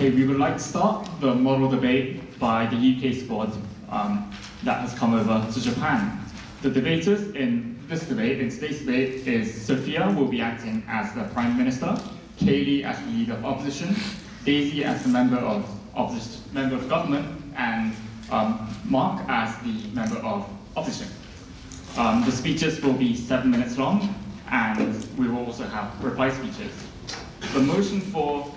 Okay, we would like to start the model debate by the UK squad that has come over to Japan. The debaters in this debate, in today's debate, is Sophia will be acting as the Prime Minister, Kaylee as the Leader of Opposition, Daisy as the Member of Government, and Mark as the Member of Opposition. The speeches will be 7 minutes long, and we will also have reply speeches. The motion for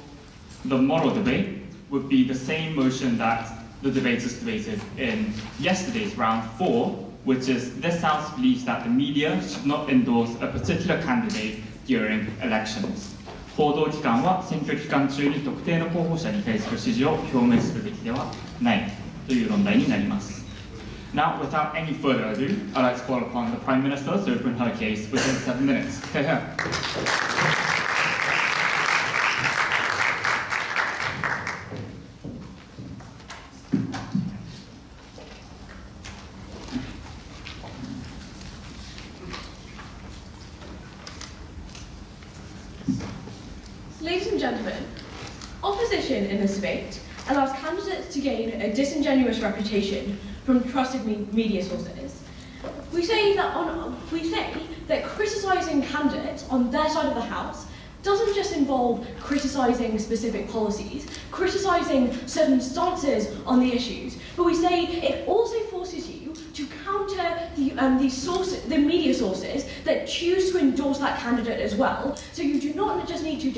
the model debate would be the same motion that the debaters debated in yesterday's round 4, which is this House believes that the media should not endorse a particular candidate during elections. 報道機関は選挙期間中に特定の候補者に対する支持を表明するべきではないという論題になります。Now, without any further ado, I'd like to call upon the Prime Minister to open her case within 7 minutes. Ladies and gentlemen, opposition in this debate allows candidates to gain a disingenuous reputation from trusted media sources. We say that criticising candidates on their side of the House doesn't just involve criticising specific policies, criticising certain stances on the issues, but we say it also forces you to counter the media sources that choose to endorse that candidate as well. So you do not just need to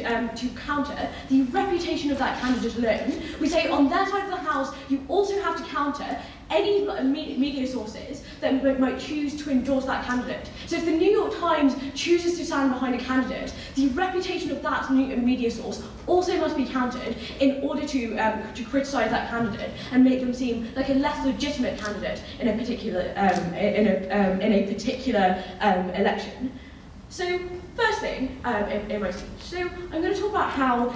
counter the reputation of that candidate alone. We say on their side of the House, you also have to counter any media sources that might choose to endorse that candidate. So if the New York Times chooses to stand behind a candidate, the reputation of that media source also must be countered in order to criticise that candidate and make them seem like a less legitimate candidate in a particular election. So first thing in my speech, so I'm going to talk about how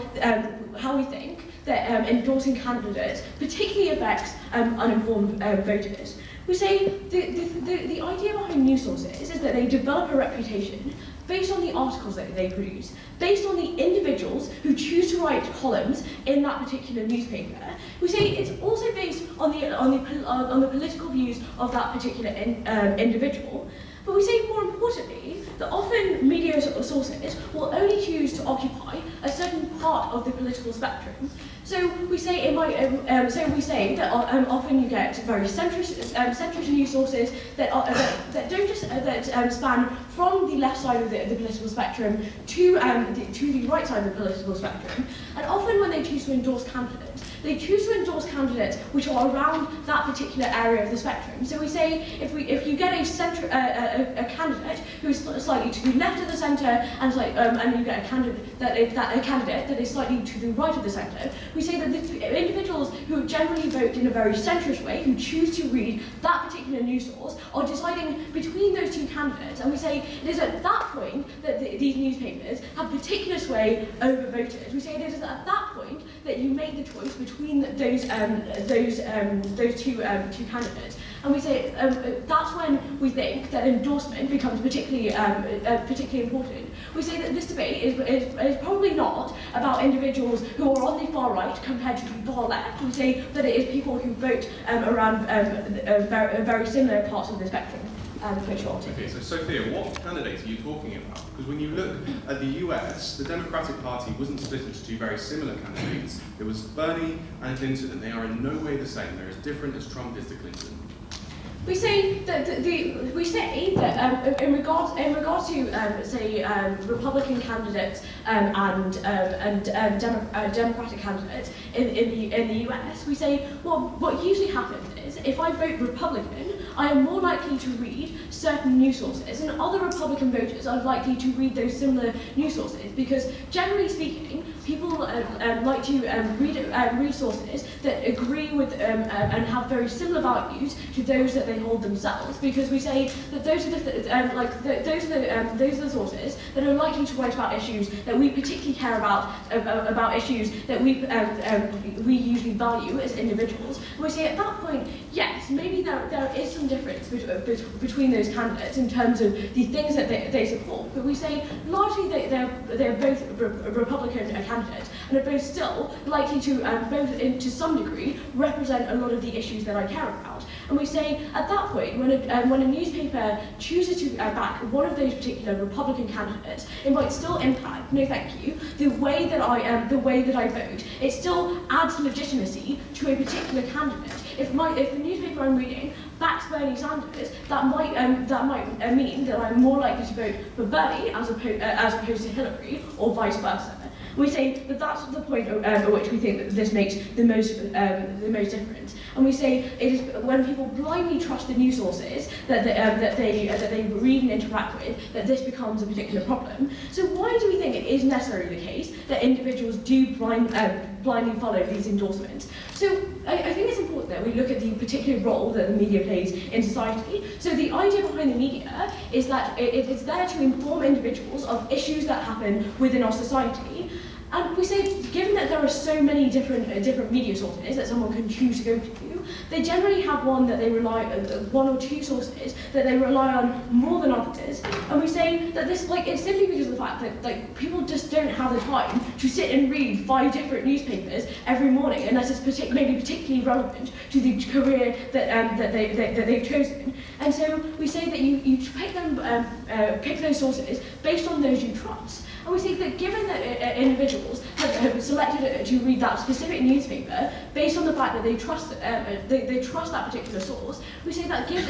we think that endorsing candidates particularly affects uninformed voters. We say the idea behind news sources is that they develop a reputation based on the articles that they produce, based on the individuals who choose to write columns in that particular newspaper. We say it's also based on the political views of that particular individual. But we say more importantly that often media sources will only choose to occupy a certain part of the political spectrum. So we say that often you get very centrist news sources that don't just span from the left side of the political spectrum to the right side of the political spectrum. And often when they choose to endorse candidates, they choose to endorse candidates which are around that particular area of the spectrum. So we say if you get a candidate who is slightly to the left of the centre and you get a candidate that is slightly to the right of the centre, we say that the individuals who generally vote in a very centrist way, who choose to read that particular news source, are deciding between those two candidates. And we say it is at that point that these newspapers have particular sway over voters. We say it is at that point that you make the choice between those two candidates. And we say that's when we think that endorsement becomes particularly important. We say that this debate is probably not about individuals who are on the far right compared to the far left. We say that it is people who vote around very similar parts of the spectrum. Okay, so Sophia, what candidates are you talking about? Because when you look at the US, the Democratic Party wasn't split into two very similar candidates. It was Bernie and Clinton, and they are in no way the same. They're as different as Trump is to Clinton. We say that in regards to Republican candidates and Democratic candidates in the US, we say what usually happens is if I vote Republican, I am more likely to read certain news sources, and other Republican voters are likely to read those similar news sources because, generally speaking, people like to read sources that agree with and have very similar values to those that they hold themselves. Because we say that those are the sources that are likely to write about issues that we particularly care about issues that we usually value as individuals. And we say at that point, yes, yes, maybe there is some difference between those candidates in terms of the things that they support, but we say largely they're both Republican candidates and are both still likely to, to some degree, represent a lot of the issues that I care about. And we say at that point, when a newspaper chooses to back one of those particular Republican candidates, it might still impact, no thank you, the way that I vote. It still adds legitimacy to a particular candidate. If the newspaper I'm reading backs Bernie Sanders, that might mean that I'm more likely to vote for Bernie as opposed to Hillary, or vice versa. We say that that's the point at which we think that this makes the most difference. And we say it is when people blindly trust the news sources that they read and interact with, that this becomes a particular problem. So why do we think it is necessarily the case that individuals do blindly follow these endorsements? So I think it's important that we look at the particular role that the media plays in society. So the idea behind the media is that it's there to inform individuals of issues that happen within our society. And we say, given that there are so many different media sources that someone can choose to go to, they generally have one or two sources that they rely on more than others. And we say that this, it's simply because of the fact that people just don't have the time to sit and read 5 different newspapers every morning, unless it's maybe particularly relevant to the career that they've chosen. And so we say that you pick those sources based on those you trust. And we think that given that individuals have selected to read that specific newspaper based on the fact that they trust that particular source, we say that gives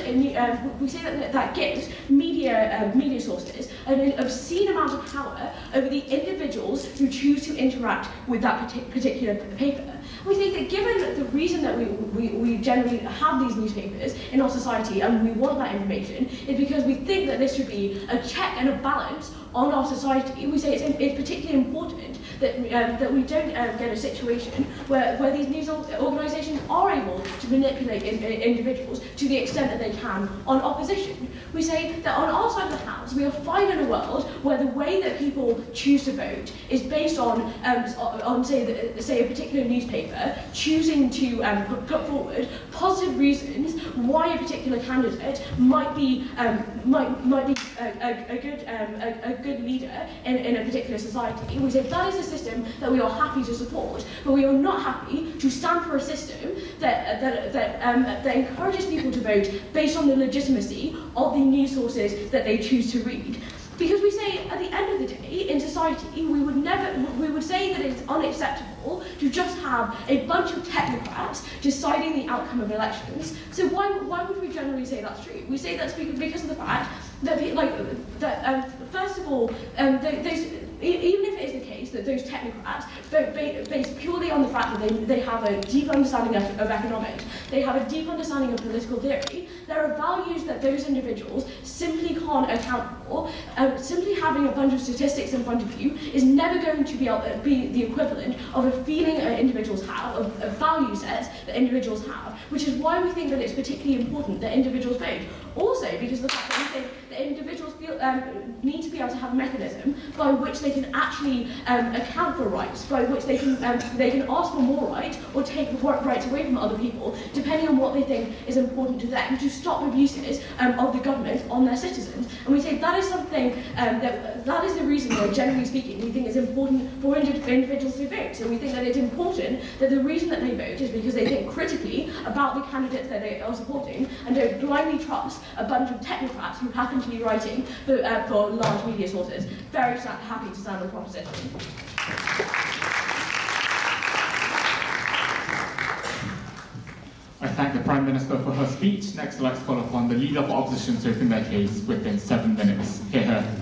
media sources an obscene amount of power over the individuals who choose to interact with that particular paper. We think that given the reason that we generally have these newspapers in our society and we want that information is because we think that this should be a check and a balance on our society. We say it's particularly important that we don't get a situation where these news organisations are able to manipulate individuals to the extent that they can on opposition. We say that on our side of the house, we are fine in a world where the way that people choose to vote is based on say a particular newspaper choosing to put forward positive reasons why a particular candidate might be a good leader in a particular society. We say that is a system that we are happy to support, but we are not happy to stand for a system that encourages people to vote based on the legitimacy of the news sources that they choose to read. Because we say, at the end of the day, in society, we would say that it's unacceptable to just have a bunch of technocrats deciding the outcome of elections. So why would we generally say that's true? We say that's because of the fact that, first of all, even if it is the case that those technocrats vote based purely on the fact that they have a deep understanding of economics, they have a deep understanding of political theory, there are values that those individuals simply can't account for. Simply having a bunch of statistics in front of you is never going to be the equivalent of a feeling individuals have, of value sets that individuals have, which is why we think that it's particularly important that individuals vote. Also, because of the fact that we think that individuals need to be able to have a mechanism by which they can actually account for rights, by which they can ask for more rights or take rights away from other people, depending on what they think is important to them, to stop abuses of the government on their citizens. And we say that is something that is the reason why, generally speaking, we think it's important for individuals to vote. So we think that it's important that the reason that they vote is because they think critically about the candidates that they are supporting and don't blindly trust a bunch of technocrats who happen to be writing for large media sources. Very happy to stand on proposition. I thank the Prime Minister for her speech. Next, let's call upon the Leader of Opposition to open their case within 7 minutes. Hear her.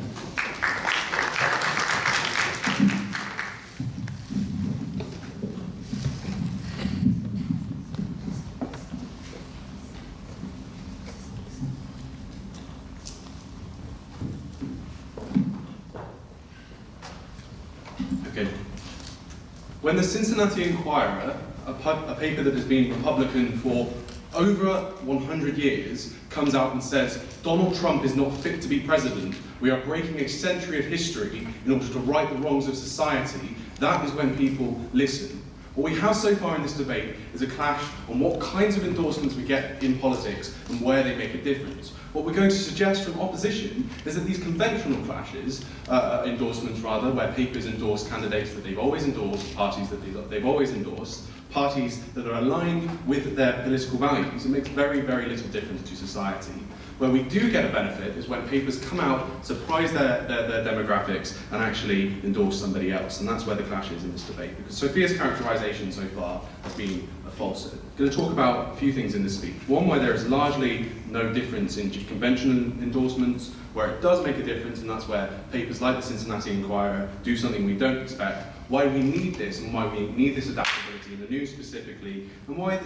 When the Cincinnati Enquirer, a paper that has been Republican for over 100 years, comes out and says, Donald Trump is not fit to be president, we are breaking a century of history in order to right the wrongs of society, that is when people listen. What we have so far in this debate is a clash on what kinds of endorsements we get in politics and where they make a difference. What we're going to suggest from opposition is that these conventional clashes, endorsements rather, where papers endorse candidates that they've always endorsed, parties that they've always endorsed, parties that are aligned with their political values, it makes very, very little difference to society. Where we do get a benefit is when papers come out, surprise their demographics, and actually endorse somebody else. And that's where the clash is in this debate, because Sophia's characterization so far has been a falsehood. I'm going to talk about a few things in this speech. One, where there is largely no difference in conventional endorsements, where it does make a difference, and that's where papers like the Cincinnati Enquirer do something we don't expect, why we need this, and why we need this adaptability in the news specifically, and why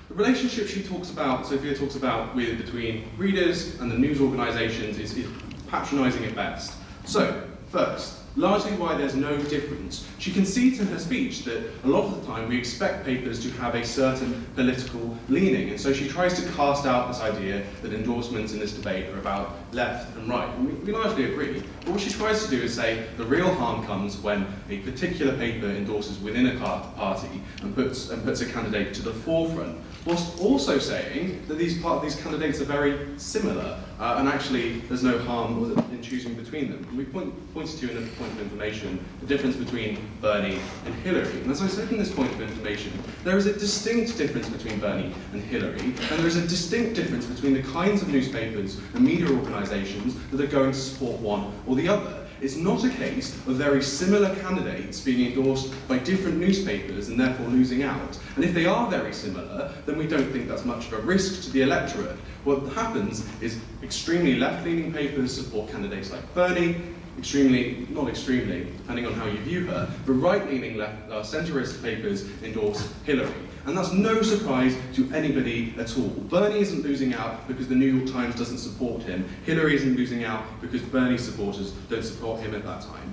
the relationship Sophia talks about between readers and the news organisations is patronising at best. So, first, largely why there's no difference. She concedes in her speech that a lot of the time we expect papers to have a certain political leaning, and so she tries to cast out this idea that endorsements in this debate are about left and right. And we largely agree, but what she tries to do is say the real harm comes when a particular paper endorses within a party and puts a candidate to the forefront, whilst also saying that these candidates are very similar, and actually there's no harm in choosing between them. And we pointed to in a point of information the difference between Bernie and Hillary. And as I said in this point of information, there is a distinct difference between Bernie and Hillary, and there is a distinct difference between the kinds of newspapers and media organisations that are going to support one or the other. It's not a case of very similar candidates being endorsed by different newspapers and therefore losing out. And if they are very similar, then we don't think that's much of a risk to the electorate. What happens is extremely left-leaning papers support candidates like Bernie, not extremely, depending on how you view her, but right-leaning centrist papers endorse Hillary. And that's no surprise to anybody at all. Bernie isn't losing out because the New York Times doesn't support him. Hillary isn't losing out because Bernie supporters don't support him at that time,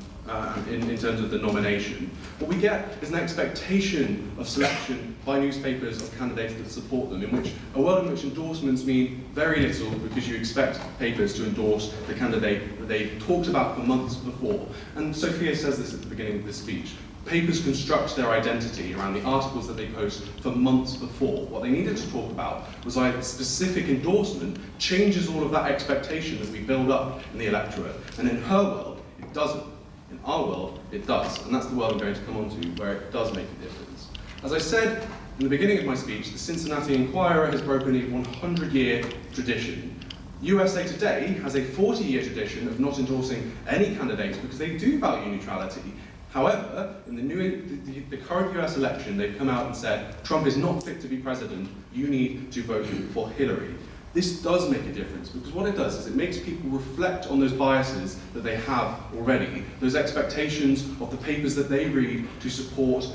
in terms of the nomination. What we get is an expectation of selection by newspapers of candidates that support them, a world in which endorsements mean very little because you expect papers to endorse the candidate that they've talked about for months before. And Sophia says this at the beginning of this speech. Papers construct their identity around the articles that they post for months before. What they needed to talk about was why a specific endorsement changes all of that expectation that we build up in the electorate. And in her world, it doesn't. In our world, it does. And that's the world I'm going to come on to, where it does make a difference. As I said in the beginning of my speech, the Cincinnati Enquirer has broken a 100-year tradition. USA Today has a 40-year tradition of not endorsing any candidates because they do value neutrality. However, in the current US election, they've come out and said, Trump is not fit to be president, you need to vote for Hillary. This does make a difference, because what it does is it makes people reflect on those biases that they have already, those expectations of the papers that they read to support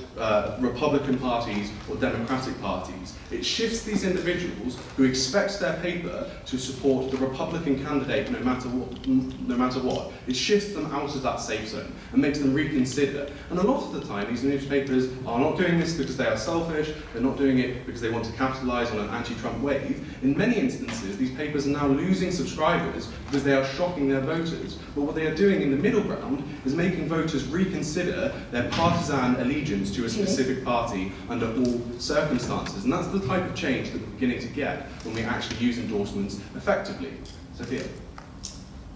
Republican parties or Democratic parties. It shifts these individuals who expect their paper to support the Republican candidate no matter what. It shifts them out of that safe zone and makes them reconsider. And a lot of the time, these newspapers are not doing this because they are selfish, they're not doing it because they want to capitalize on an anti-Trump wave. In many instances, these papers are now losing subscribers because they are shocking their voters. But what they are doing in the middle ground is making voters reconsider their partisan allegiance to a specific party under all circumstances. And that's the type of change that we're beginning to get when we actually use endorsements effectively. Sophia.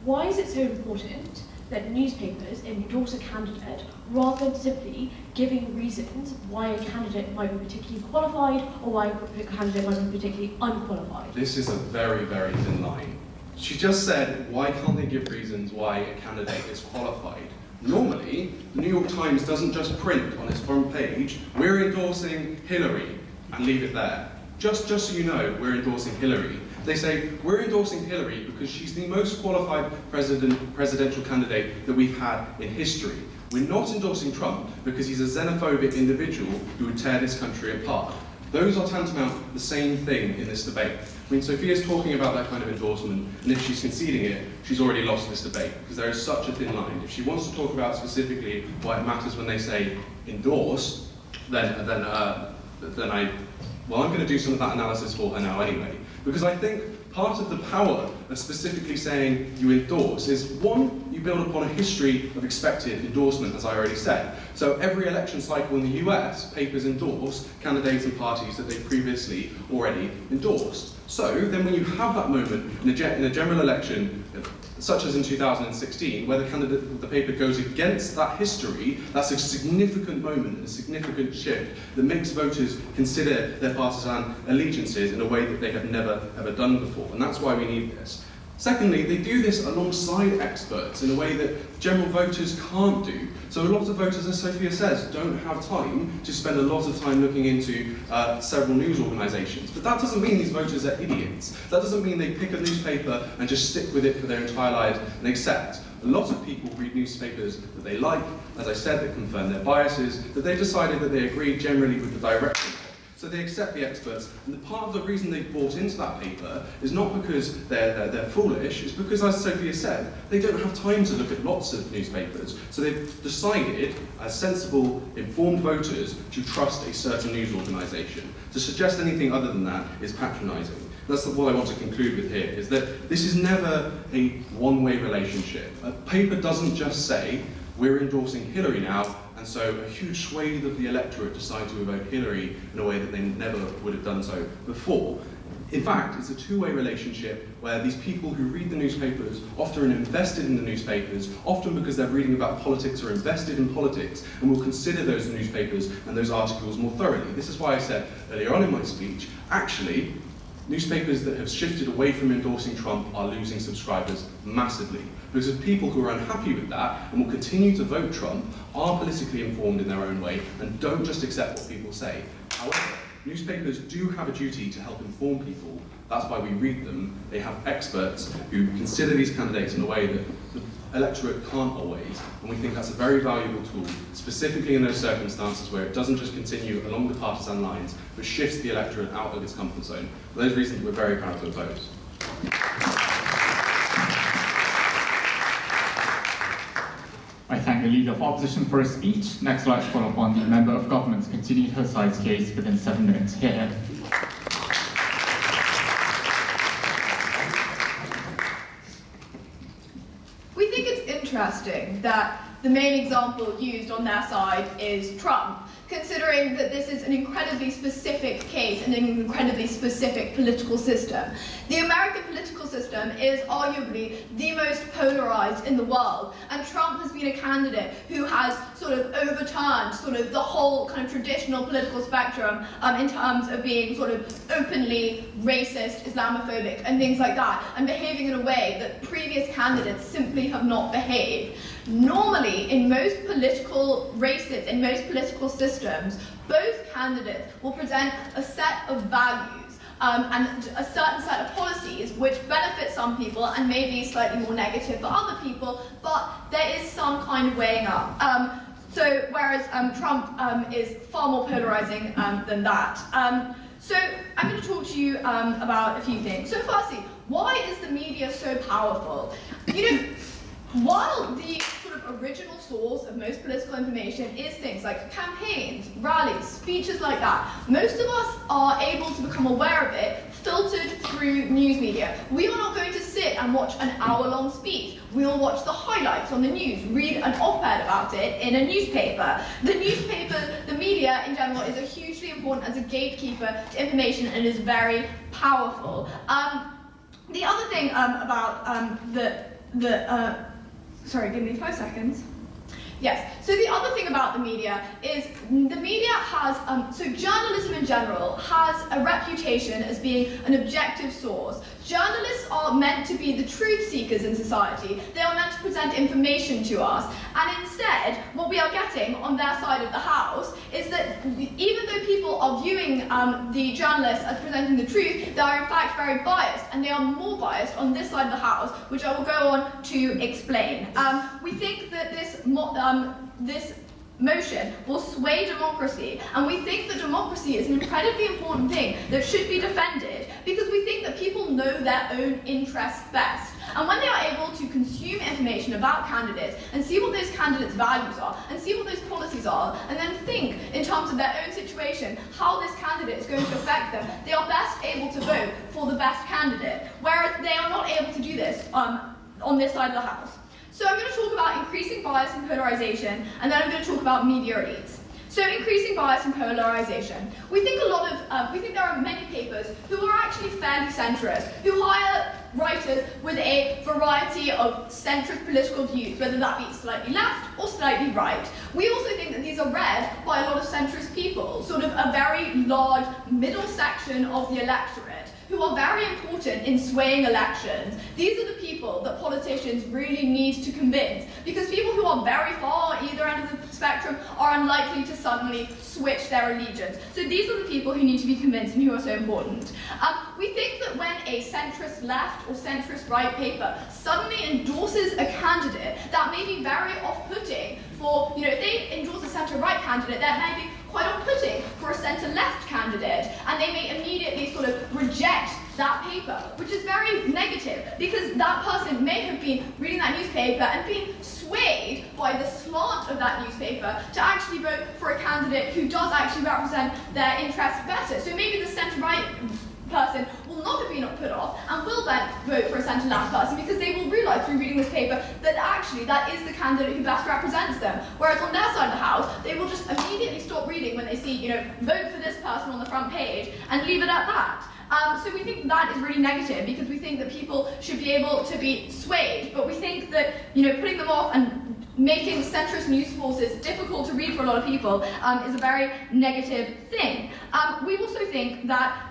Why is it so important that newspapers endorse a candidate rather than simply giving reasons why a candidate might be particularly qualified or why a candidate might be particularly unqualified? This is a very, very thin line. She just said, why can't they give reasons why a candidate is qualified? Normally, the New York Times doesn't just print on its front page, we're endorsing Hillary, and leave it there. Just so you know, we're endorsing Hillary. They say, we're endorsing Hillary because she's the most qualified presidential candidate that we've had in history. We're not endorsing Trump because he's a xenophobic individual who would tear this country apart. Those are tantamount the same thing in this debate. I mean, Sophia's talking about that kind of endorsement, and if she's conceding it, she's already lost this debate, because there is such a thin line. If she wants to talk about specifically why it matters when they say endorse, I'm going to do some of that analysis for her now anyway. Because I think part of the power of specifically saying you endorse is, one, you build upon a history of expected endorsement, as I already said. So every election cycle in the US, papers endorse candidates and parties that they've previously already endorsed. So then when you have that moment in a general election, such as in 2016, where the paper goes against that history, that's a significant moment, a significant shift that makes voters consider their partisan allegiances in a way that they have never ever done before, and that's why we need this. Secondly, they do this alongside experts in a way that general voters can't do. So a lot of voters, as Sophia says, don't have time to spend a lot of time looking into several news organisations. But that doesn't mean these voters are idiots. That doesn't mean they pick a newspaper and just stick with it for their entire lives and accept. A lot of people read newspapers that they like, as I said, that confirm their biases, that they've decided that they agree generally with the direction. So they accept the experts, and part of the reason they've bought into that paper is not because they're foolish, it's because, as Sophia said, they don't have time to look at lots of newspapers. So they've decided, as sensible, informed voters, to trust a certain news organisation. To suggest anything other than that is patronising. That's what I want to conclude with here, is that this is never a one-way relationship. A paper doesn't just say, we're endorsing Hillary now, and so a huge swathe of the electorate decide to vote Hillary in a way that they never would have done so before. In fact, it's a two-way relationship where these people who read the newspapers often are invested in the newspapers, often because they're reading about politics or invested in politics, and will consider those newspapers and those articles more thoroughly. This is why I said earlier on in my speech, actually, newspapers that have shifted away from endorsing Trump are losing subscribers massively. Because of people who are unhappy with that and will continue to vote Trump are politically informed in their own way and don't just accept what people say. However, newspapers do have a duty to help inform people. That's why we read them. They have experts who consider these candidates in a way that the electorate can't always, and we think that's a very valuable tool, specifically in those circumstances where it doesn't just continue along the partisan lines, but shifts the electorate out of its comfort zone. For those reasons, we're very proud to oppose. I thank the Leader of Opposition for his speech. Next, I'd like to call upon the Member of Government to continue her side's case within 7 minutes. Here. We think it's interesting that the main example used on their side is Trump, considering that this is an incredibly specific case and an incredibly specific political system. The American political system is arguably the most polarized in the world, and Trump has been a candidate who has sort of overturned sort of the whole kind of traditional political spectrum in terms of being sort of openly racist, Islamophobic, and things like that, and behaving in a way that previous candidates simply have not behaved. Normally, in most political races, in most political systems, both candidates will present a set of values and a certain set of policies which benefit some people and may be slightly more negative for other people, but there is some kind of weighing up. So whereas Trump is far more polarizing than that. So I'm going to talk to you about a few things. So firstly, why is the media so powerful? You know, while the sort of original source of most political information is things like campaigns, rallies, speeches like that, most of us are able to become aware of it filtered through news media. We are not going to sit and watch an hour-long speech. We will watch the highlights on the news, read an op-ed about it in a newspaper. The media in general is hugely important as a gatekeeper to information and is very powerful. The other thing about sorry, give me 5 seconds. Yes, so the other thing about the media is the media has, so journalism in general has a reputation as being an objective source. Journalists are meant to be the truth seekers in society. They are meant to present information to us. And instead, what we are getting on their side of the house is that even though people are viewing the journalists as presenting the truth, they are in fact very biased, and they are more biased on this side of the house, which I will go on to explain. We think that this motion will sway democracy, and we think that democracy is an incredibly important thing that should be defended because we think that people know their own interests best. And when they are able to consume information information about candidates and see what those candidates' values are and see what those policies are, and then think in terms of their own situation how this candidate is going to affect them, they are best able to vote for the best candidate, whereas they are not able to do this on this side of the house. So I'm going to talk about increasing bias and polarization, and then I'm going to talk about media elites. So increasing bias and polarization. We think there are many papers who are actually fairly centrist, who hire writers with a variety of centrist political views, whether that be slightly left or slightly right. We also think that these are read by a lot of centrist people, sort of a very large middle section of the electorate, who are very important in swaying elections. These are the people that politicians really need to convince, because people who are very far on either end of the spectrum are unlikely to suddenly switch their allegiance. So these are the people who need to be convinced and who are so important. We think that when a centrist left or centrist right paper suddenly endorses a candidate, that may be very off-putting for, if they endorse a centre-right candidate, that may be quite off-putting for a centre-left candidate, and they may immediately sort of reject that paper, which is very negative, because that person may have been reading that newspaper and being swayed by the slant of that newspaper to actually vote for a candidate who does actually represent their interests better. So maybe the centre-right person will not have been put off and will then vote for a centre-left person, because they will realise through reading this paper that actually that is the candidate who best represents them. Whereas on their side of the house, they will just immediately stop reading when they see, vote for this person on the front page and leave it at that. So we think that is really negative, because we think that people should be able to be swayed, but we think that putting them off and making centrist news sources difficult to read for a lot of people is a very negative thing. We also think that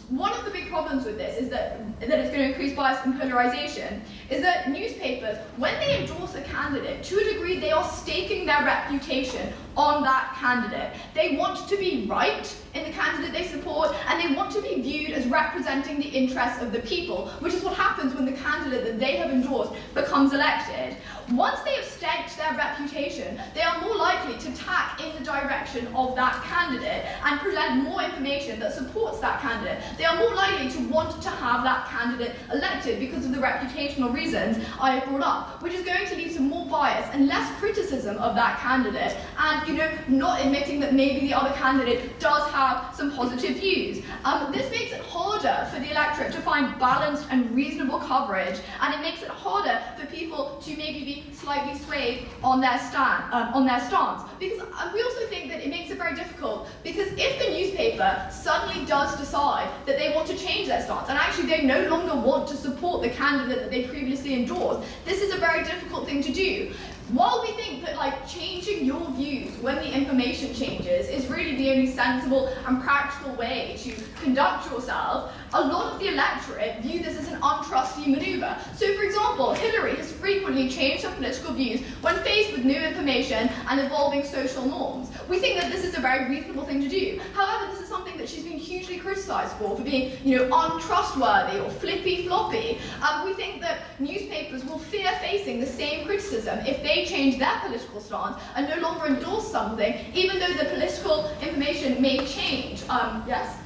one of the big problems with this is that it's going to increase bias and polarization, is that newspapers, when they endorse a candidate, to a degree they are staking their reputation on that candidate. They want to be right in the candidate they support, and they want to be viewed as representing the interests of the people, which is what happens when the candidate that they have endorsed becomes elected. Once they have staked their reputation, they are more likely to tack in the direction of that candidate and present more information that supports that candidate. They are more likely to want to have that candidate elected because of the reputational reasons I have brought up, which is going to lead to more bias and less criticism of that candidate, and not admitting that maybe the other candidate does have some positive views. This makes it harder for the electorate to find balanced and reasonable coverage, and it makes it harder for people to maybe be slightly swayed on their stance. Because we also think that it makes it very difficult, because if the newspaper suddenly does decide that they want to change their stance, and actually they no longer want to support the candidate that they previously endorsed, this is a very difficult thing to do. While we think that changing your views when the information changes is really the only sensible and practical way to conduct yourself, a lot of the electorate view this as an untrusty manoeuvre. So for example, Hillary has frequently changed her political views when faced with new information and evolving social norms. We think that this is a very reasonable thing to do. However, this is something that she's been hugely criticised for being, untrustworthy or flippy-floppy. We think that newspapers will fear facing the same criticism if they change their political stance and no longer endorse something, even though the political information may change. Yes?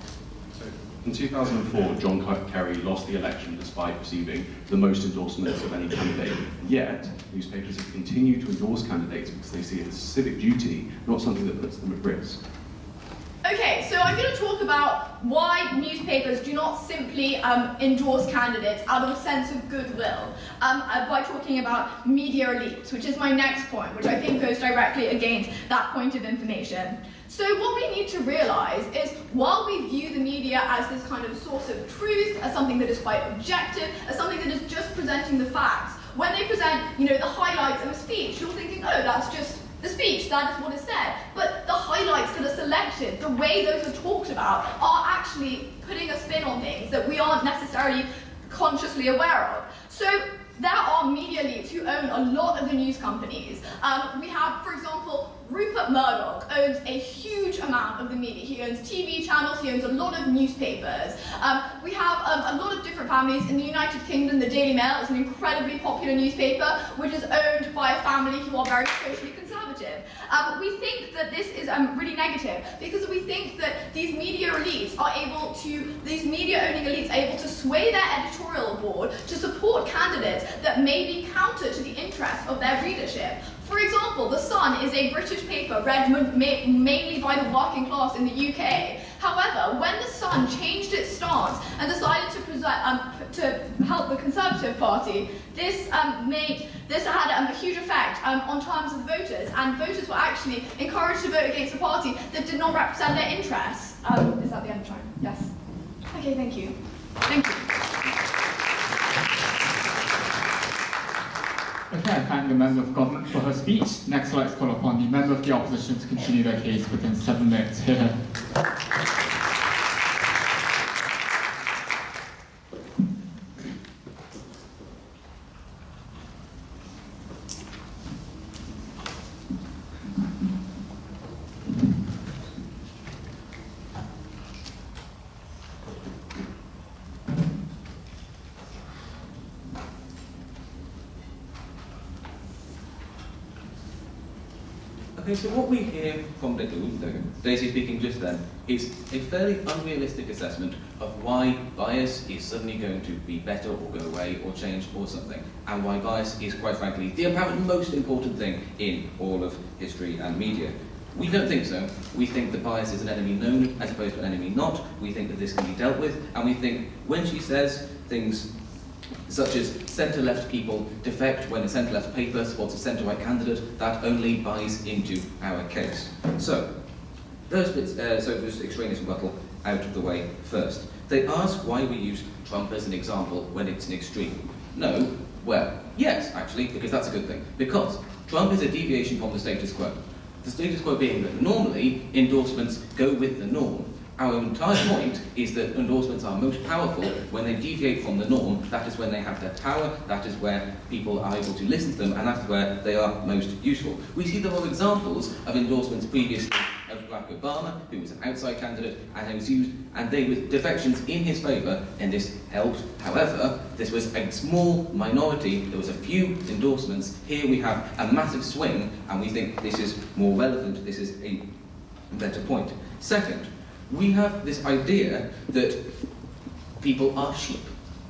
So, in 2004, John Kerry lost the election despite receiving the most endorsements of any candidate. Yet, newspapers have continued to endorse candidates because they see it as a civic duty, not something that puts them at risk. Okay, so I'm going to talk about why newspapers do not simply endorse candidates out of a sense of goodwill by talking about media elites, which is my next point, which I think goes directly against that point of information. So what we need to realise is, while we view the media as this kind of source of truth, as something that is quite objective, as something that is just presenting the facts, when they present, the highlights of a speech, you're thinking, oh, that's just the speech, that is what is said. But the highlights that are selected, the way those are talked about, are actually putting a spin on things that we aren't necessarily consciously aware of. So there are media elites who own a lot of the news companies. We have, for example, Rupert Murdoch owns a huge amount of the media. He owns TV channels, he owns a lot of newspapers. We have a lot of different families. In the United Kingdom, the Daily Mail is an incredibly popular newspaper, which is owned by a family who are very socially conservative. We think that this is really negative because we think that these media owning elites are able to sway their editorial board to support candidates that may be counter to the interests of their readership. For example, The Sun is a British paper read mainly by the working class in the UK. However, when The Sun changed its stance and decided to help the Conservative Party, this had a huge effect on terms of the voters, and voters were actually encouraged to vote against a party that did not represent their interests. Is that the end of time? Yes. Okay, thank you. Thank you. Okay, I thank the Member of Government for her speech. Next, let's call upon the Member of the Opposition to continue their case within 7 minutes. Here. Okay, so what we hear from Daisy speaking just then is a fairly unrealistic assessment of why bias is suddenly going to be better or go away or change or something, and why bias is, quite frankly, the apparent most important thing in all of history and media. We don't think so. We think that bias is an enemy known as opposed to an enemy not. We think that this can be dealt with, and we think when she says things such as centre-left people defect when a centre-left paper supports a centre-right candidate, that only buys into our case. So, those bits, so this extraneous rebuttal out of the way first. They ask why we use Trump as an example when it's an extreme. No, well, yes, actually, because that's a good thing. Because Trump is a deviation from the status quo. The status quo being that normally endorsements go with the norm. Our entire point is that endorsements are most powerful when they deviate from the norm. That is when they have their power, that is where people are able to listen to them, and that's where they are most useful. We see there are examples of endorsements previously of Barack Obama, who was an outside candidate, and he was used, and they were defections in his favour, and this helped. However, this was a small minority. There was a few endorsements. Here we have a massive swing, and we think this is more relevant. This is a better point. Second, we have this idea that people are sheep.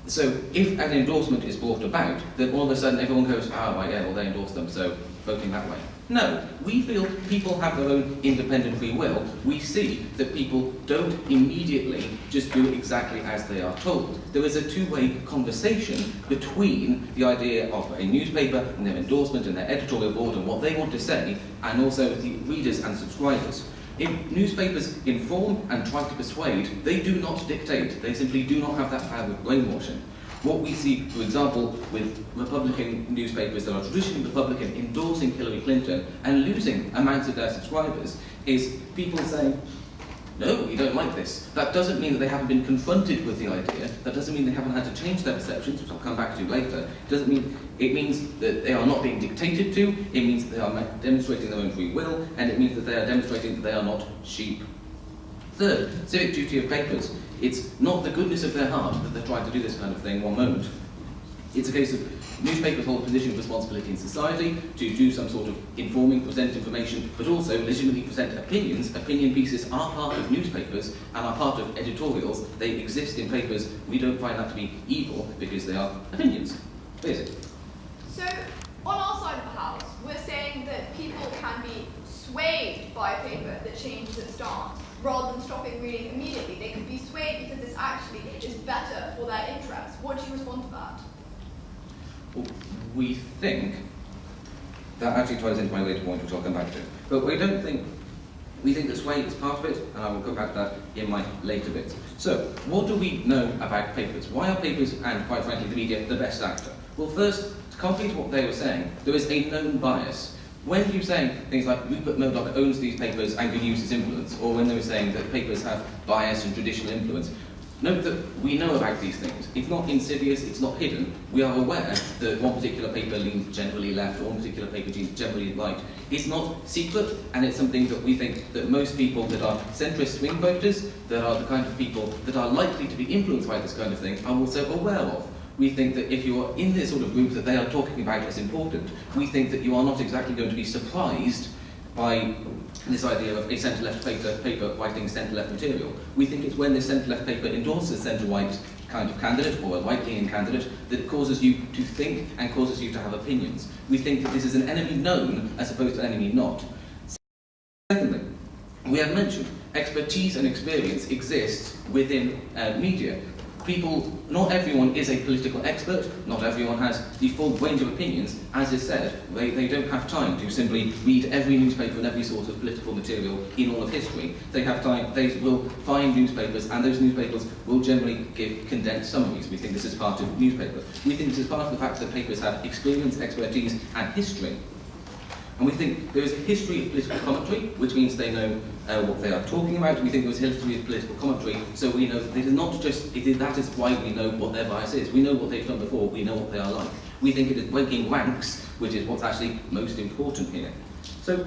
So if an endorsement is brought about, then all of a sudden everyone goes, oh, right, yeah, well, they endorsed them, so voting that way. No, we feel people have their own independent free will. We see that people don't immediately just do exactly as they are told. There is a two-way conversation between the idea of a newspaper and their endorsement and their editorial board and what they want to say, and also the readers and subscribers. If newspapers inform and try to persuade, they do not dictate. They simply do not have that power of brainwashing. What we see, for example, with Republican newspapers that are traditionally Republican endorsing Hillary Clinton and losing amounts of their subscribers is people saying, no, we don't like this. That doesn't mean that they haven't been confronted with the idea. That doesn't mean they haven't had to change their perceptions, which I'll come back to later. It means that they are not being dictated to. It means that they are demonstrating their own free will, and it means that they are demonstrating that they are not sheep. Third, civic duty of papers. It's not the goodness of their heart that they're trying to do this kind of thing one moment. It's a case of newspapers hold a position of responsibility in society to do some sort of informing, present information, but also legitimately present opinions. Opinion pieces are part of newspapers and are part of editorials. They exist in papers. We don't find that to be evil because they are opinions. Basic. So, on our side of the house, we're saying that people can be swayed by a paper that changes its stance rather than stopping reading immediately. They could be swayed because this actually is better for their interests. What do you respond to that? Well, we think that actually ties into my later point, which I'll come back to. But we think that sway is part of it, and I will come back to that in my later bits. So, what do we know about papers? Why are papers, and quite frankly the media, the best actor? Well, first, contrary to what they were saying, there is a known bias. When you're saying things like Rupert Murdoch owns these papers and can use his influence, or when they were saying that papers have bias and traditional influence, note that we know about these things. It's not insidious, it's not hidden. We are aware that one particular paper leans generally left, or one particular paper leans generally right. It's not secret, and it's something that we think that most people that are centrist swing voters, that are the kind of people that are likely to be influenced by this kind of thing, are also aware of. We think that if you are in this sort of group that they are talking about as important, we think that you are not exactly going to be surprised by this idea of a centre-left paper writing centre-left material. We think it's when this centre-left paper endorses centre-right kind of candidate or a right-leaning candidate that it causes you to think and causes you to have opinions. We think that this is an enemy known as opposed to an enemy not. Secondly, we have mentioned expertise and experience exist within media. Not everyone is a political expert, not everyone has the full range of opinions. As is said, they don't have time to simply read every newspaper and every sort of political material in all of history. They have time, they will find newspapers, and those newspapers will generally give condensed summaries. We think this is part of newspaper. We think this is part of the fact that papers have experience, expertise, and history. And we think there is a history of political commentary, which means they know what they are talking about. We think there is a history of political commentary, so we know that it is not just, that is why we know what their bias is. We know what they've done before, we know what they are like. We think it is breaking ranks, which is what's actually most important here. So,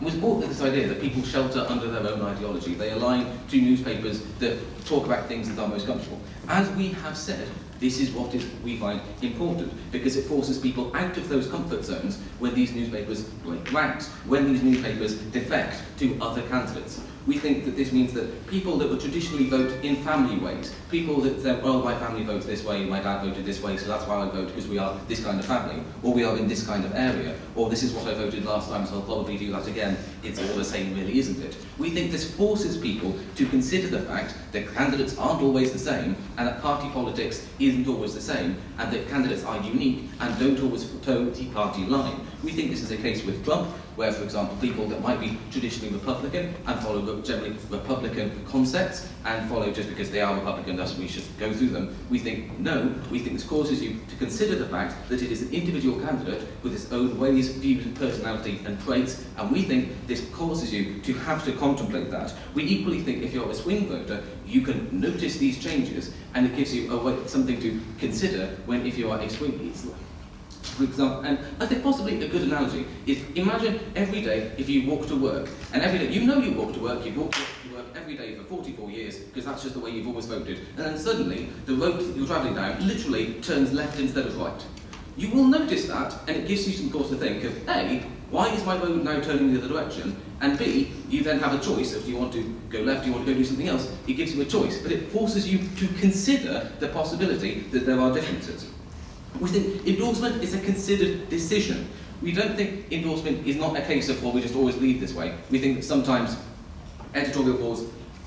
was brought with this idea that people shelter under their own ideology. They align to newspapers that talk about things that are most comfortable. As we have said, this is what we find important, because it forces people out of those comfort zones when these newspapers break ranks, when these newspapers defect to other candidates. We think that this means that people that would traditionally vote in family ways, people that say, well, my family votes this way, my dad voted this way, so that's why I vote, because we are this kind of family, or we are in this kind of area, or this is what I voted last time, so I'll probably do that again. It's all the same, really, isn't it? We think this forces people to consider the fact that candidates aren't always the same, and that party politics isn't always the same, and that candidates are unique and don't always toe the party line. We think this is a case with Trump, where, for example, people that might be traditionally Republican and follow generally Republican concepts and follow just because they are Republican, thus we should go through them. We think, no, we think this causes you to consider the fact that it is an individual candidate with its own ways, views, and personality and traits, and we think this causes you to have to contemplate that. We equally think if you're a swing voter, you can notice these changes, and it gives you something to consider when if you are a swing voter. For example, and I think possibly a good analogy is imagine every day if you walk to work, and every day, you know you walk to work, you've walked to work every day for 44 years, because that's just the way you've always voted, and then suddenly the road that you're travelling down literally turns left instead of right. You will notice that, and it gives you some cause to think of, A, why is my road now turning the other direction? And B, you then have a choice of do you want to go left, do you want to go do something else? It gives you a choice, but it forces you to consider the possibility that there are differences. We think endorsement is a considered decision. We don't think endorsement is not a case of, well, we just always lead this way. We think that sometimes editorial boards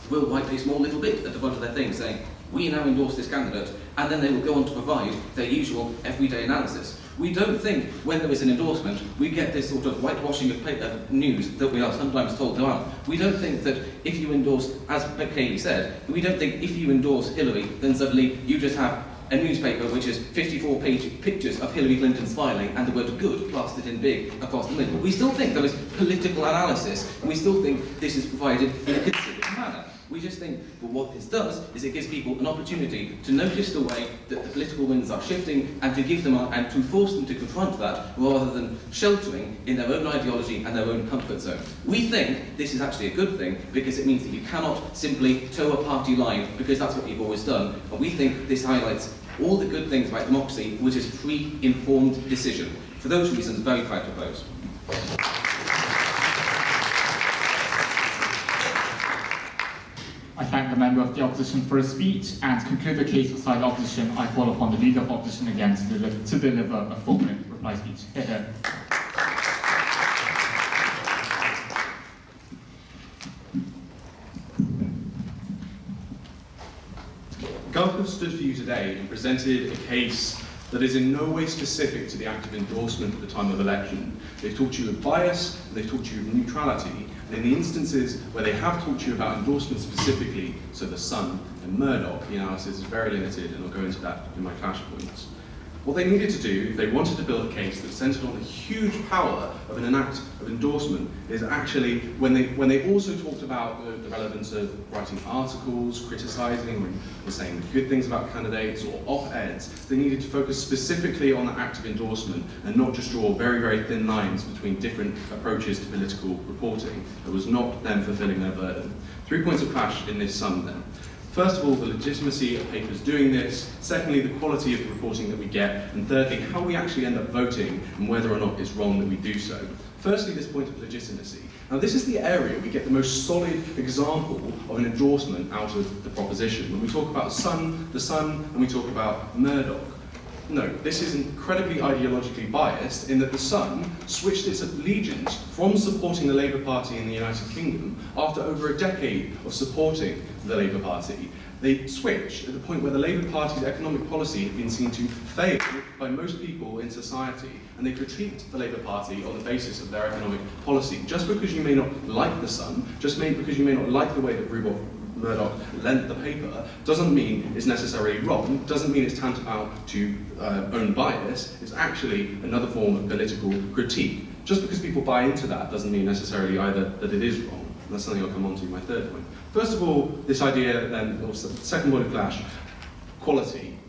will write a small little bit at the front of their thing saying, we now endorse this candidate, and then they will go on to provide their usual everyday analysis. We don't think when there is an endorsement, we get this sort of whitewashing of news that we are sometimes told there are. We don't think that if you endorse, as Katie said, we don't think if you endorse Hillary, then suddenly you just have a newspaper which is 54-page pictures of Hillary Clinton smiling and the word good plastered in big across the middle. We still think there is political analysis, and we still think this is provided in a considered manner. We just think, well, what this does is it gives people an opportunity to notice the way that the political winds are shifting and to give them and to force them to confront that rather than sheltering in their own ideology and their own comfort zone. We think this is actually a good thing because it means that you cannot simply toe a party line because that's what you've always done. And we think this highlights all the good things about democracy, which is free, informed decision. For those reasons, very proud to propose. I thank the member of the opposition for his speech, and to conclude the case beside opposition, I call upon the leader of opposition again to deliver a 4-minute reply speech. Hear, hear. Gov have stood for you today and presented a case that is in no way specific to the act of endorsement at the time of election. They've talked to you of bias, they've talked to you of neutrality, and in the instances where they have talked to you about endorsement specifically, so the Sun and Murdoch, the analysis is very limited, and I'll go into that in my clash points. What they needed to do, if they wanted to build a case that centred on the huge power of an act of endorsement, is actually, when they also talked about the relevance of writing articles, criticising, or saying good things about candidates, or op-eds, they needed to focus specifically on the act of endorsement, and not just draw very, very thin lines between different approaches to political reporting. It was not them fulfilling their burden. 3 points of clash in this sum then. First of all, the legitimacy of papers doing this. Secondly, the quality of the reporting that we get. And thirdly, how we actually end up voting and whether or not it's wrong that we do so. Firstly, this point of legitimacy. Now, this is the area we get the most solid example of an endorsement out of the proposition. When we talk about the Sun, and we talk about Murdoch. No, this is incredibly ideologically biased in that the Sun switched its allegiance from supporting the Labour Party in the United Kingdom after over a decade of supporting the Labour Party. They switched at the point where the Labour Party's economic policy had been seen to fail by most people in society, and they critiqued the Labour Party on the basis of their economic policy. Just because you may not like the Sun, because you may not like the way that Murdoch lent the paper, doesn't mean it's necessarily wrong, doesn't mean it's tantamount to own bias. It's actually another form of political critique. Just because people buy into that doesn't mean necessarily either that it is wrong. And that's something I'll come on to, my third point. First of all, this idea then, or second point of clash, quality.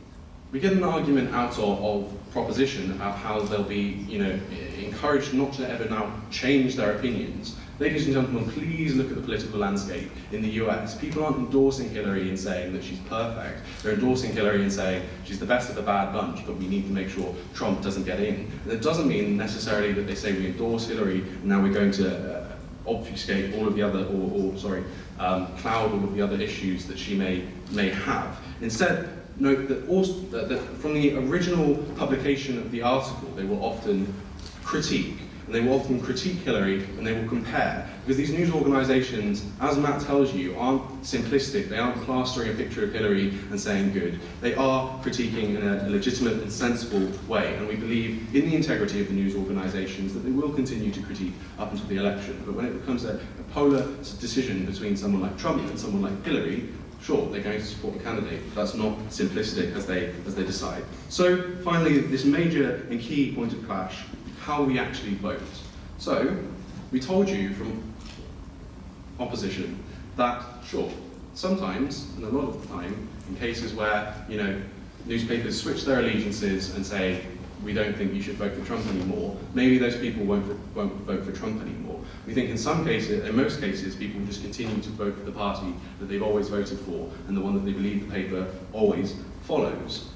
We get an argument out of proposition about how they'll be, encouraged not to ever now change their opinions. Ladies and gentlemen, please look at the political landscape in the US. People aren't endorsing Hillary and saying that she's perfect. They're endorsing Hillary and saying she's the best of the bad bunch, but we need to make sure Trump doesn't get in. And it doesn't mean necessarily that they say we endorse Hillary and now we're going to obfuscate all of the other, cloud all of the other issues that she may have. Instead, note that from the original publication of the article, they will often critique. And they will often critique Hillary, and they will compare. Because these news organisations, as Matt tells you, aren't simplistic. They aren't plastering a picture of Hillary and saying good. They are critiquing in a legitimate and sensible way. And we believe in the integrity of the news organisations that they will continue to critique up until the election. But when it becomes a polar decision between someone like Trump and someone like Hillary, sure, they're going to support the candidate, but that's not simplistic as they decide. So, finally, this major and key point of clash, how we actually vote. So, we told you from opposition that, sure, sometimes, and a lot of the time, in cases where, newspapers switch their allegiances and say, we don't think you should vote for Trump anymore, maybe those people won't vote for Trump anymore. We think in most cases, people will just continue to vote for the party that they've always voted for and the one that they believe the paper always follows.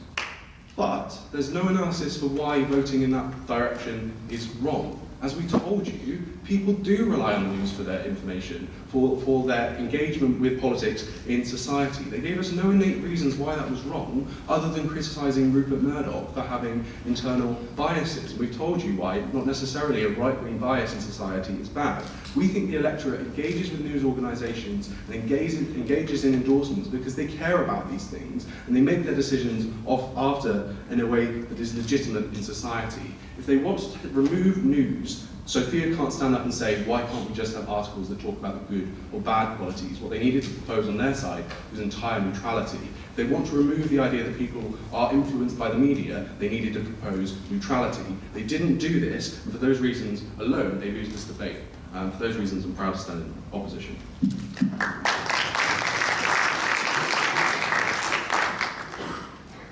But there's no analysis for why voting in that direction is wrong. As we told you, people do rely on the news for their information, for their engagement with politics in society. They gave us no innate reasons why that was wrong, other than criticising Rupert Murdoch for having internal biases. We've told you why not necessarily a right-wing bias in society is bad. We think the electorate engages with news organisations and engages in endorsements because they care about these things, and they make their decisions after in a way that is legitimate in society. If they want to remove news, Sophia can't stand up and say, why can't we just have articles that talk about the good or bad qualities? What they needed to propose on their side was entire neutrality. If they want to remove the idea that people are influenced by the media, they needed to propose neutrality. They didn't do this, and for those reasons alone, they lose this debate. For those reasons, I'm proud to stand in opposition.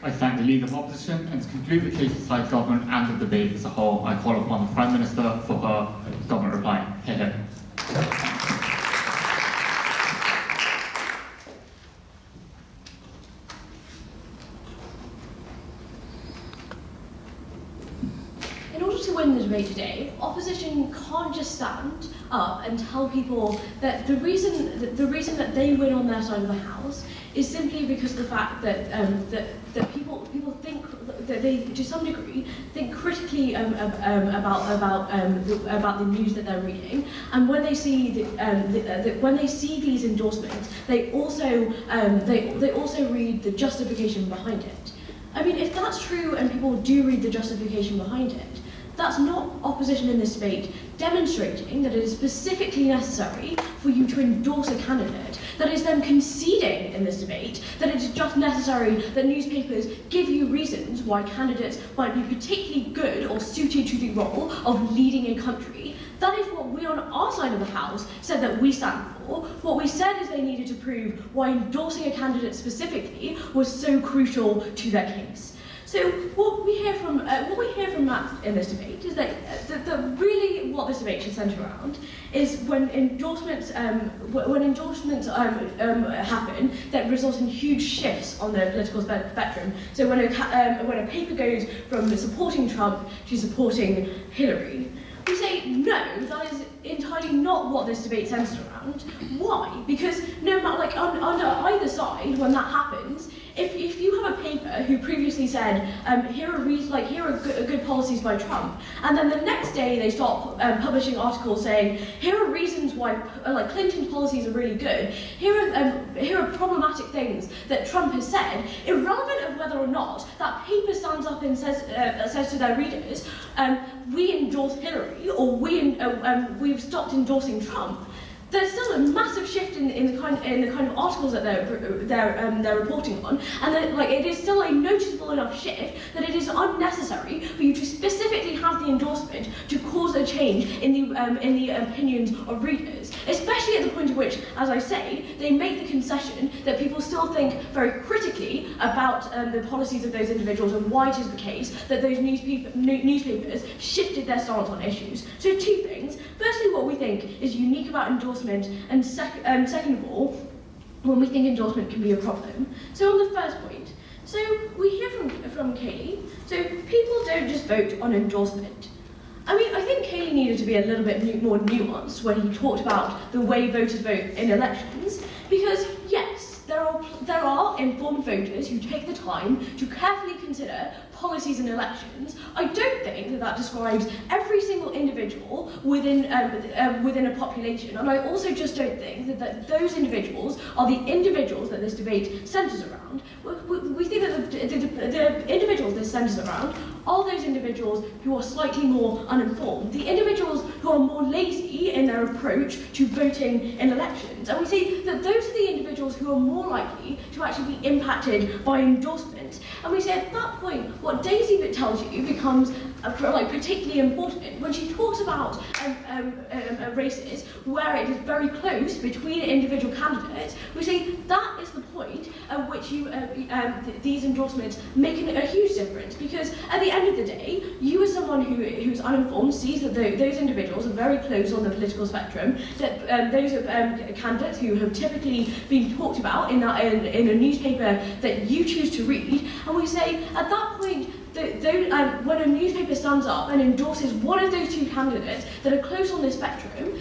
I thank the League of Opposition, and to conclude the case beside government and the debate as a whole, I call upon the Prime Minister for her government reply. Hear, hear. In order to win the debate today, opposition can't just stand up and tell people that the reason that they win on their side of the House is simply because of the fact that that people think that they, to some degree, think critically about the news that they're reading, and when they see when they see these endorsements, they also read the justification behind it. I mean, if that's true and people do read the justification behind it, that's not opposition in this debate demonstrating that it is specifically necessary for you to endorse a candidate. That is them conceding in this debate that it is just necessary that newspapers give you reasons why candidates might be particularly good or suited to the role of leading a country. That is what we on our side of the House said that we stand for. What we said is they needed to prove why endorsing a candidate specifically was so crucial to their case. So what we hear from Matt in this debate is that really what this debate should centre around is when endorsements happen that result in huge shifts on the political spectrum. So when a paper goes from supporting Trump to supporting Hillary, We say, no, that is entirely not what this debate centres around. Why? Because no matter, like, under either side, when that happens, if you have a paper who previously said, here are good policies by Trump, and then the next day they start publishing articles saying, here are reasons why Clinton's policies are really good, here are problematic things that Trump has said, irrelevant of whether or not that paper stands up and says to their readers, we endorse Hillary, or we've stopped endorsing Trump. There's still a massive shift in the kind of articles that they're reporting on, and that it is still a noticeable enough shift that it is unnecessary for you to specifically have the endorsement to cause a change in the opinions of readers, especially at the point at which, as I say, they make the concession that people still think very critically about the policies of those individuals and why it is the case that those newspapers shifted their stance on issues. So two things. Firstly, what we think is unique about endorsement, and second of all, when we think endorsement can be a problem. So on the first point, so we hear from Kaylee, so people don't just vote on endorsement. I mean, I think Kaylee needed to be a little bit more nuanced when he talked about the way voters vote in elections, because yes, there are informed voters who take the time to carefully consider policies in elections. I don't think that describes every single individual within a population, and I also just don't think that those individuals are the individuals that this debate centres around. We think that the individuals this centres around are those individuals who are slightly more uninformed, the individuals who are more lazy in their approach to voting in elections, and we see that those are the individuals who are more likely to actually be impacted by endorsement. And we say at that point, what Daisy tells you becomes particularly important when she talks about races where it is very close between individual candidates. We say that is the point at which these endorsements make a huge difference, because at the end of the day, you as someone who's uninformed sees that those individuals are very close on the political spectrum, that those are candidates who have typically been talked about in a newspaper that you choose to read, and we say at that point, when a newspaper stands up and endorses one of those two candidates that are close on the spectrum,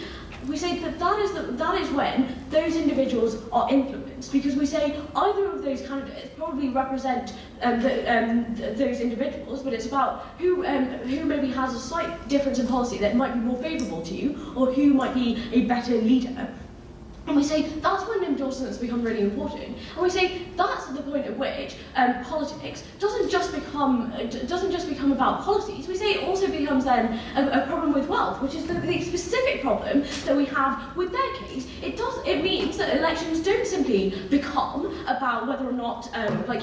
we say that is when those individuals are influenced, because we say either of those candidates probably represent those individuals, but it's about who maybe has a slight difference in policy that might be more favourable to you, or who might be a better leader. And we say that's when endorsements become really important. And we say that's the point at which politics doesn't just become about policies. We say it also becomes then a problem with wealth, which is the specific problem that we have with their case. It means that elections don't simply become about whether or not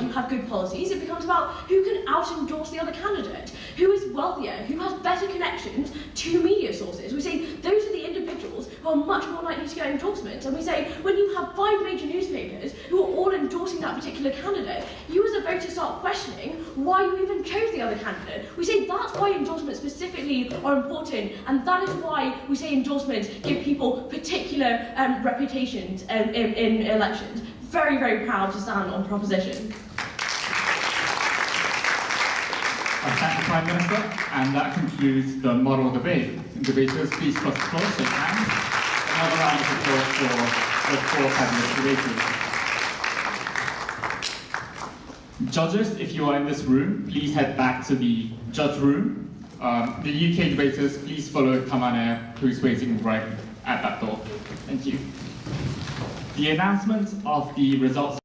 you have good policies. It becomes about who can out-endorse the other candidate, who is wealthier, who has better connections to media sources. We say those are the individuals who are much more likely to get endorsements. And we say, when you have 5 major newspapers who are all endorsing that particular candidate, you as a voter start questioning why you even chose the other candidate. We say that's why endorsements specifically are important, and that is why we say endorsements give people particular reputations in elections. Very, very proud to stand on proposition. Thank you, Prime Minister, and that concludes the model debate. Debaters, please cross the floor, shake hands. Another round of applause for the 4 panelist debaters. Judges, if you are in this room, please head back to the judge room. The UK debaters, please follow Kamane, who's waiting right at that door. Thank you. The announcement of the results